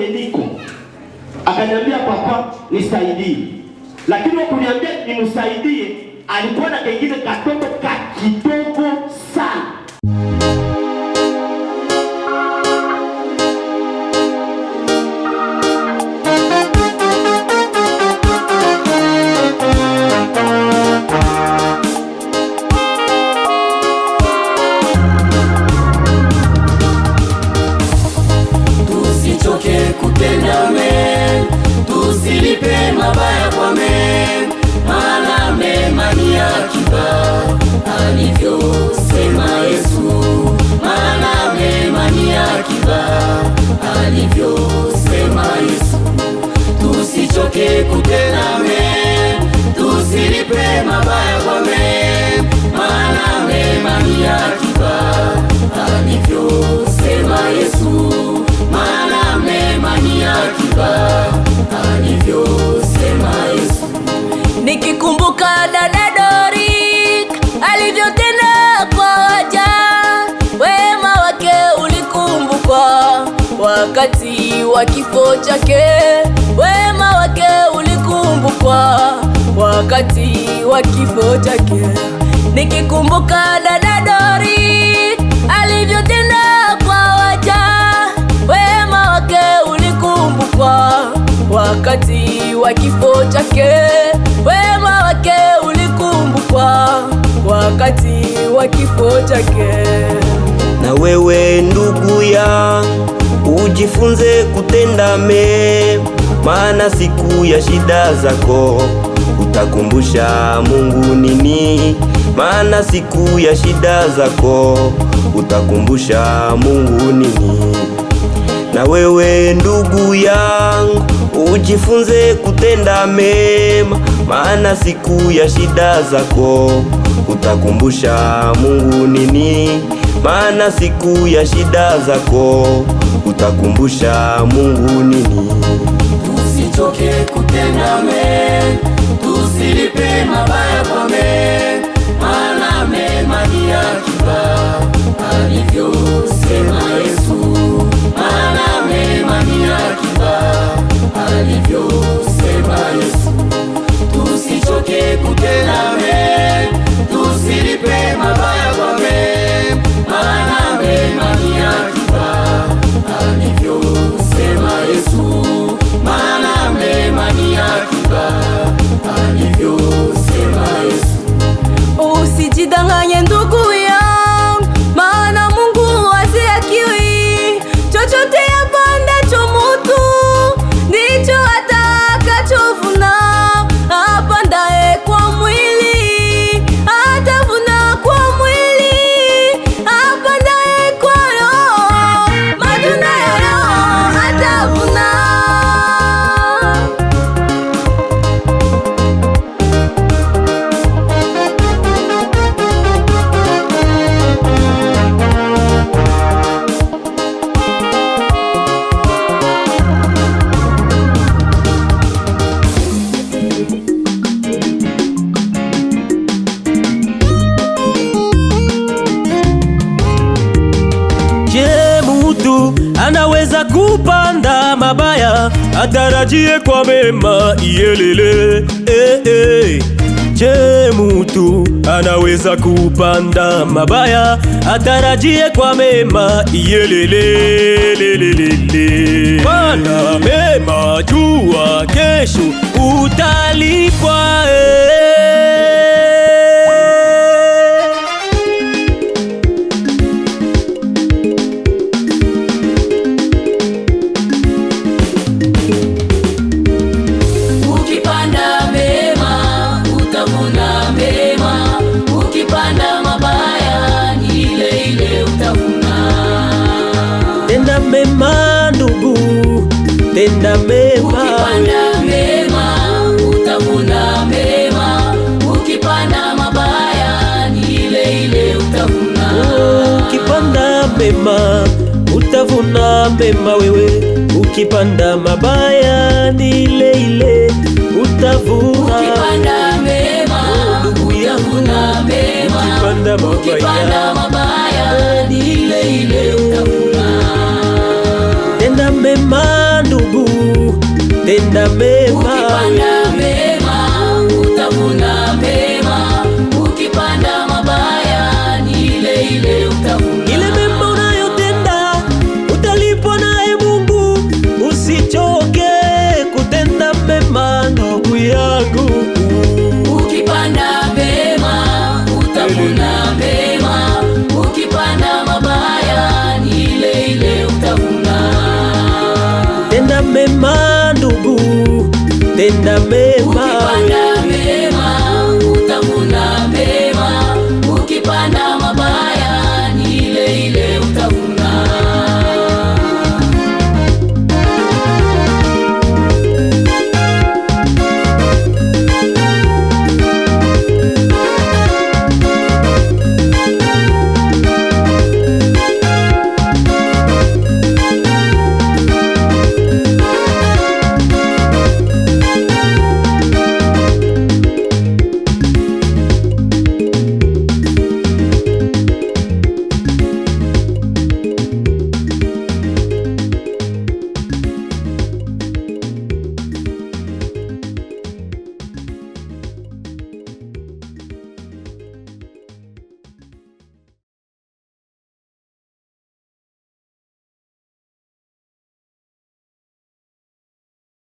kwenye niko. Akaniambia papa, nisaidie. Lakini wakuniambia nimsaidie, alikuwa na kengine katoto kidogo sana. Tusichoke kutenda mema, tusilipe mabaya kwa mema, maana mema ni akiba, alivyosema Yesu. Maana mema ni akiba, alivyosema Yesu. Tusichoke kutenda mema, tusilipe mabaya kwa mema, maana mema ni akiba, alivyosema Yesu. Maana mema ni akiba, alivyosema Yesu. Nikikumbuka dada Dorik alivyotenda kwa waja, wema wake ulikumbukwa wakati wa kifo chake. Wema wake ulikumbukwa wakati wa kifo chake. Nikikumbuka dada Dorik alivyotenda kwa waja, wema wake ulikumbukwa wakati wa kifo chake. Wema wake ulikumbukwa wakati wa kifo chake. Na wewe ndugu yangu, ujifunze kutenda mema, maana siku ya shida zako utakumbusha Mungu nini. Maana siku ya shida zako utakumbusha Mungu nini. Na wewe ndugu yangu, ujifunze kutenda mema, maana siku ya shida zako utakumbusha Mungu nini. Maana siku ya shida zako utakumbusha Mungu nini. Tusichoke kutenda mema, tusilipe mabaya kwa mema, maana mema ni akiba, alivyosema Yesu. Maana mema ni akiba, alivyosema Yesu. Tusichoke kutenda mema, tusilipe mabaya kwa mema, maana mema ni akiba, alivyosema Yesu. Maana mema ni akiba, alivyosema Yesu. Usijidanganye ndugu yangu, maana Mungu haziakiwi. Chochote apandacho mutu ndicho atakachovuna. Apandaye kwa mwili atavuna kwa mwili, apandaye kwa roho matunda ya roho atavuna. Je, mtu anaweza kupanda mabaya atarajie kwa mema iyelele? Je, mtu anaweza kupanda mabaya atarajie kwa mema iyelele? Panda mema, jua kesho utalipwa. Ukipanda mema utavuna mema, ukipanda mabaya ni ile ile utavuna. Tenda mema ndugu, tenda mema. Ukipanda mema utavuna mema, ukipanda mabaya ni ile ile utavuna. Ukipanda mema utavuna mema wewe, ukipanda mabaya ni ile ile utavuna. Ukipanda mema utavuna mema, ukipanda mabaya ni ile ile utavuna. Tenda mema ndugu, ukipanda mema, ukipanda mema utavuna mema, ukipanda mabaya ni ile ile utavuna. ile mema unayotenda utalipwa naye Mungu. Usichoke kutenda mema ndugu yangu. Ukipanda mema utavuna mema, ukipanda mabaya ni ile ile utavuna. Tenda mema ndugu, tenda mema.